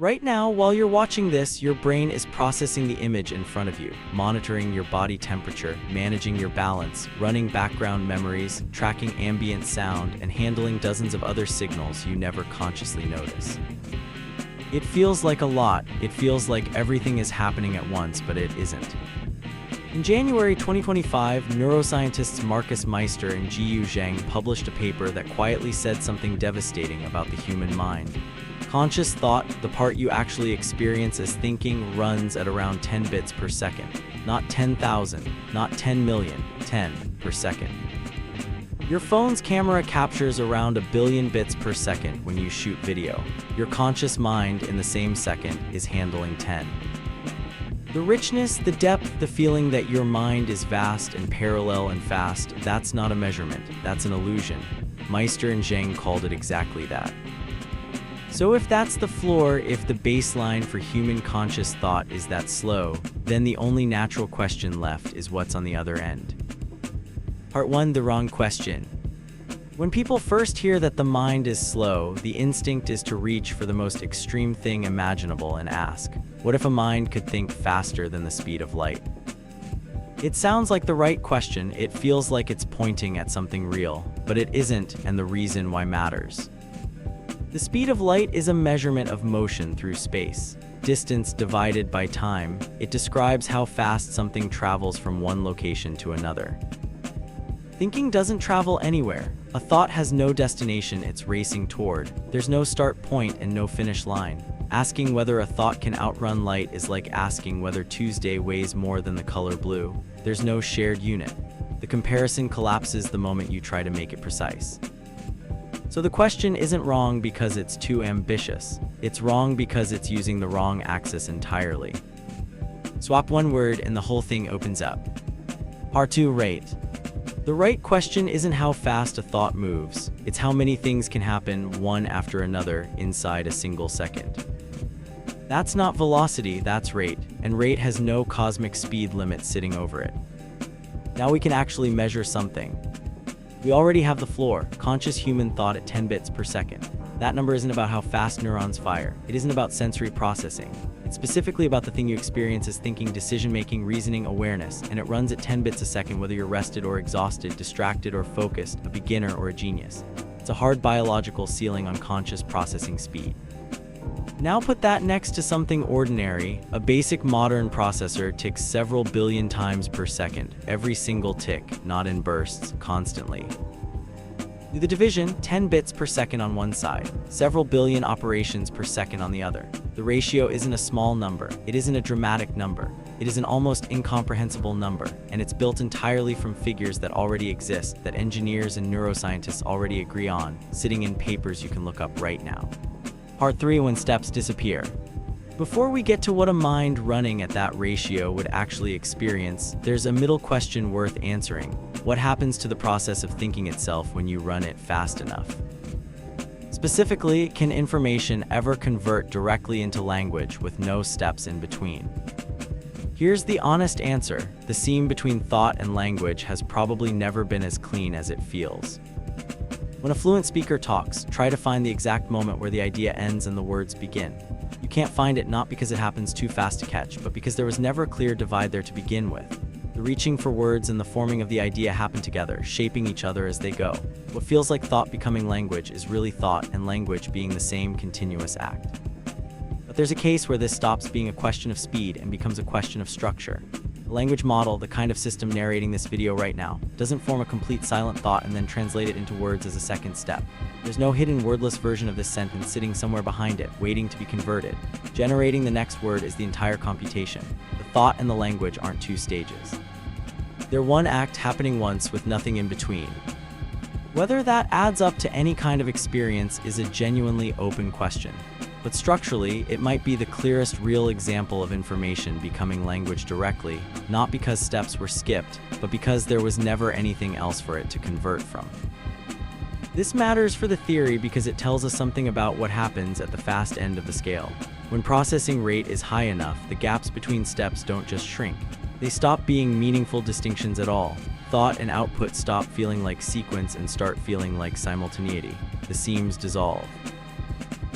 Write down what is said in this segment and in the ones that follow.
Right now, while you're watching this, your brain is processing the image in front of you, monitoring your body temperature, managing your balance, running background memories, tracking ambient sound, and handling dozens of other signals you never consciously notice. It feels like a lot. It feels like everything is happening at once, but it isn't. In January 2025, neuroscientists Marcus Meister and Jiyu Zhang published a paper that quietly said something devastating about the human mind. Conscious thought, the part you actually experience as thinking, runs at around 10 bits per second. Not 10,000, not 10 million, 10 per second. Your phone's camera captures around 1 billion bits per second when you shoot video. Your conscious mind, in the same second, is handling 10. The richness, the depth, the feeling that your mind is vast and parallel and fast, that's not a measurement, that's an illusion. Meister and Zhang called it exactly that. So if that's the floor, if the baseline for human conscious thought is that slow, then the only natural question left is what's on the other end. Part 1, the wrong question. When people first hear that the mind is slow, the instinct is to reach for the most extreme thing imaginable and ask, what if a mind could think faster than the speed of light? It sounds like the right question, it feels like it's pointing at something real, but it isn't, and the reason why matters. The speed of light is a measurement of motion through space. Distance divided by time, it describes how fast something travels from one location to another. Thinking doesn't travel anywhere. A thought has no destination it's racing toward. There's no start point and no finish line. Asking whether a thought can outrun light is like asking whether Tuesday weighs more than the color blue. There's no shared unit. The comparison collapses the moment you try to make it precise. So the question isn't wrong because it's too ambitious. It's wrong because it's using the wrong axis entirely. Swap one word and the whole thing opens up. Part 2, rate. The right question isn't how fast a thought moves. It's how many things can happen one after another inside a single second. That's not velocity, that's rate, and rate has no cosmic speed limit sitting over it. Now we can actually measure something. We already have the floor, conscious human thought at 10 bits per second. That number isn't about how fast neurons fire. It isn't about sensory processing. It's specifically about the thing you experience as thinking, decision-making, reasoning, awareness, and it runs at 10 bits a second whether you're rested or exhausted, distracted or focused, a beginner or a genius. It's a hard biological ceiling on conscious processing speed. Now put that next to something ordinary. A basic modern processor ticks several billion times per second, every single tick, not in bursts, constantly. Do the division, 10 bits per second on one side, several billion operations per second on the other. The ratio isn't a small number, it isn't a dramatic number, it is an almost incomprehensible number, and it's built entirely from figures that already exist, that engineers and neuroscientists already agree on, sitting in papers you can look up right now. Part 3, when steps disappear. Before we get to what a mind running at that ratio would actually experience, there's a middle question worth answering. What happens to the process of thinking itself when you run it fast enough? Specifically, can information ever convert directly into language with no steps in between? Here's the honest answer. The seam between thought and language has probably never been as clean as it feels. When a fluent speaker talks, try to find the exact moment where the idea ends and the words begin. You can't find it not because it happens too fast to catch, but because there was never a clear divide there to begin with. The reaching for words and the forming of the idea happen together, shaping each other as they go. What feels like thought becoming language is really thought and language being the same continuous act. But there's a case where this stops being a question of speed and becomes a question of structure. The language model, the kind of system narrating this video right now, doesn't form a complete silent thought and then translate it into words as a second step. There's no hidden wordless version of this sentence sitting somewhere behind it, waiting to be converted. Generating the next word is the entire computation. The thought and the language aren't two stages. They're one act happening once with nothing in between. Whether that adds up to any kind of experience is a genuinely open question. But structurally, it might be the clearest real example of information becoming language directly, not because steps were skipped, but because there was never anything else for it to convert from. This matters for the theory because it tells us something about what happens at the fast end of the scale. When processing rate is high enough, the gaps between steps don't just shrink. They stop being meaningful distinctions at all. Thought and output stop feeling like sequence and start feeling like simultaneity. The seams dissolve.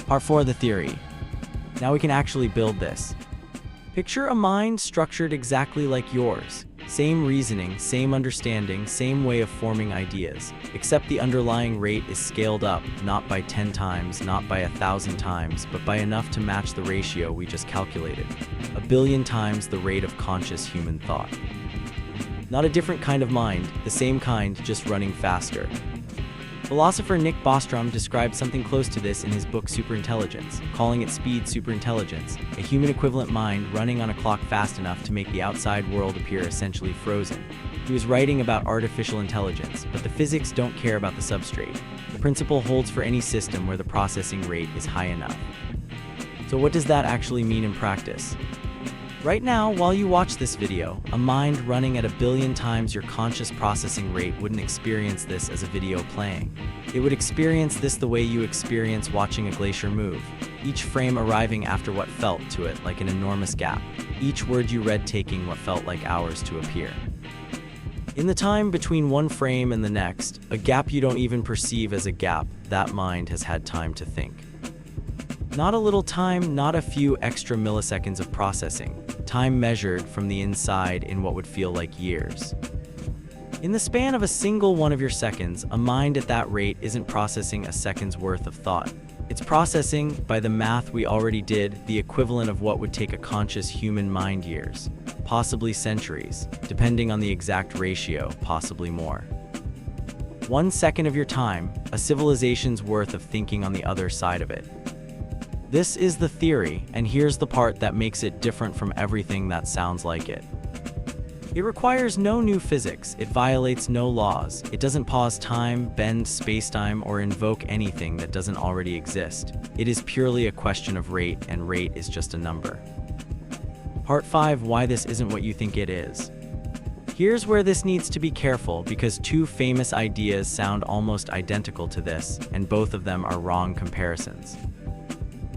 Part 4, the theory. Now we can actually build this. Picture a mind structured exactly like yours. Same reasoning, same understanding, same way of forming ideas, except the underlying rate is scaled up, not by 10 times, not by 1,000 times, but by enough to match the ratio we just calculated. 1 billion times the rate of conscious human thought. Not a different kind of mind, the same kind, just running faster. Philosopher Nick Bostrom described something close to this in his book Superintelligence, calling it speed superintelligence, a human equivalent mind running on a clock fast enough to make the outside world appear essentially frozen. He was writing about artificial intelligence, but the physics don't care about the substrate. The principle holds for any system where the processing rate is high enough. So what does that actually mean in practice? Right now, while you watch this video, a mind running at 1 billion times your conscious processing rate wouldn't experience this as a video playing. It would experience this the way you experience watching a glacier move, each frame arriving after what felt to it like an enormous gap, each word you read taking what felt like hours to appear. In the time between one frame and the next, a gap you don't even perceive as a gap, that mind has had time to think. Not a little time, not a few extra milliseconds of processing, time measured from the inside in what would feel like years. In the span of a single one of your seconds, a mind at that rate isn't processing a second's worth of thought. It's processing, by the math we already did, the equivalent of what would take a conscious human mind years, possibly centuries, depending on the exact ratio, possibly more. 1 second of your time, a civilization's worth of thinking on the other side of it. This is the theory, and here's the part that makes it different from everything that sounds like it. It requires no new physics, it violates no laws, it doesn't pause time, bend spacetime, or invoke anything that doesn't already exist. It is purely a question of rate, and rate is just a number. Part 5: Why this isn't what you think it is. Here's where this needs to be careful, because two famous ideas sound almost identical to this, and both of them are wrong comparisons.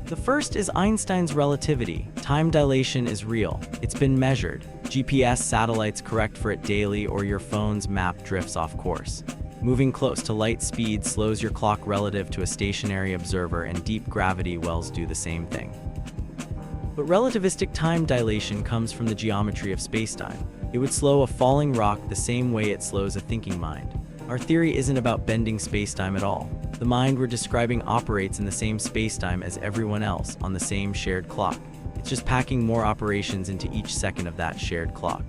The first is Einstein's relativity. Time dilation is real. It's been measured. GPS satellites correct for it daily, or your phone's map drifts off course. Moving close to light speed slows your clock relative to a stationary observer, and deep gravity wells do the same thing. But relativistic time dilation comes from the geometry of spacetime. It would slow a falling rock the same way it slows a thinking mind. Our theory isn't about bending spacetime at all. The mind we're describing operates in the same spacetime as everyone else on the same shared clock. It's just packing more operations into each second of that shared clock.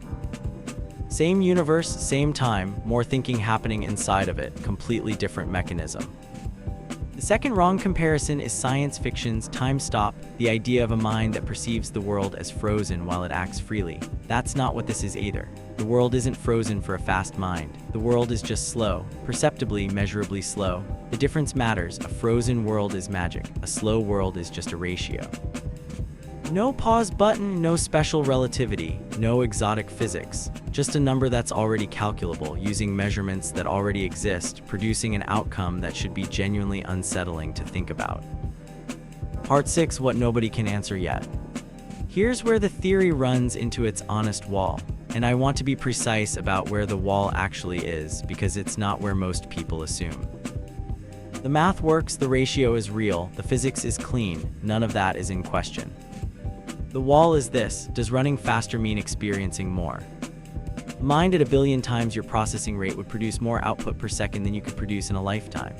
Same universe, same time, more thinking happening inside of it, completely different mechanism. The second wrong comparison is science fiction's time stop, the idea of a mind that perceives the world as frozen while it acts freely. That's not what this is either. The world isn't frozen for a fast mind. The world is just slow, perceptibly, measurably slow. The difference matters. A frozen world is magic. A slow world is just a ratio. No pause button, no special relativity, no exotic physics. Just a number that's already calculable, using measurements that already exist, producing an outcome that should be genuinely unsettling to think about. Part 6: What nobody can answer yet. Here's where the theory runs into its honest wall. And I want to be precise about where the wall actually is, because it's not where most people assume. The math works, the ratio is real, the physics is clean, none of that is in question. The wall is this: does running faster mean experiencing more? Mind at 1 billion times your processing rate would produce more output per second than you could produce in a lifetime.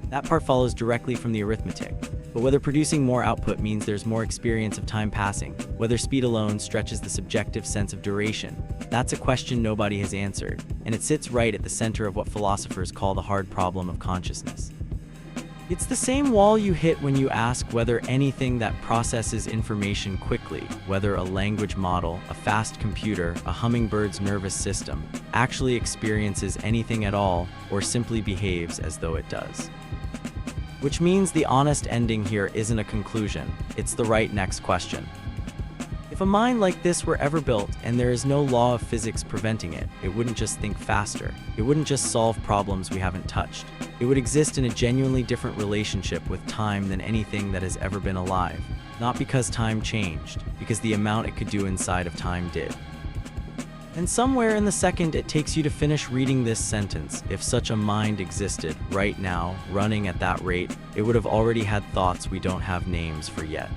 That part follows directly from the arithmetic. But whether producing more output means there's more experience of time passing, whether speed alone stretches the subjective sense of duration, that's a question nobody has answered, and it sits right at the center of what philosophers call the hard problem of consciousness. It's the same wall you hit when you ask whether anything that processes information quickly, whether a language model, a fast computer, a hummingbird's nervous system, actually experiences anything at all, or simply behaves as though it does. Which means the honest ending here isn't a conclusion, it's the right next question. If a mind like this were ever built, and there is no law of physics preventing it, it wouldn't just think faster. It wouldn't just solve problems we haven't touched. It would exist in a genuinely different relationship with time than anything that has ever been alive. Not because time changed, because the amount it could do inside of time did. And somewhere in the second it takes you to finish reading this sentence, if such a mind existed right now, running at that rate, it would have already had thoughts we don't have names for yet.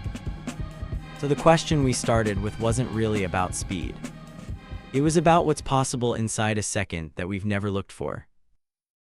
So the question we started with wasn't really about speed. It was about what's possible inside a second that we've never looked for.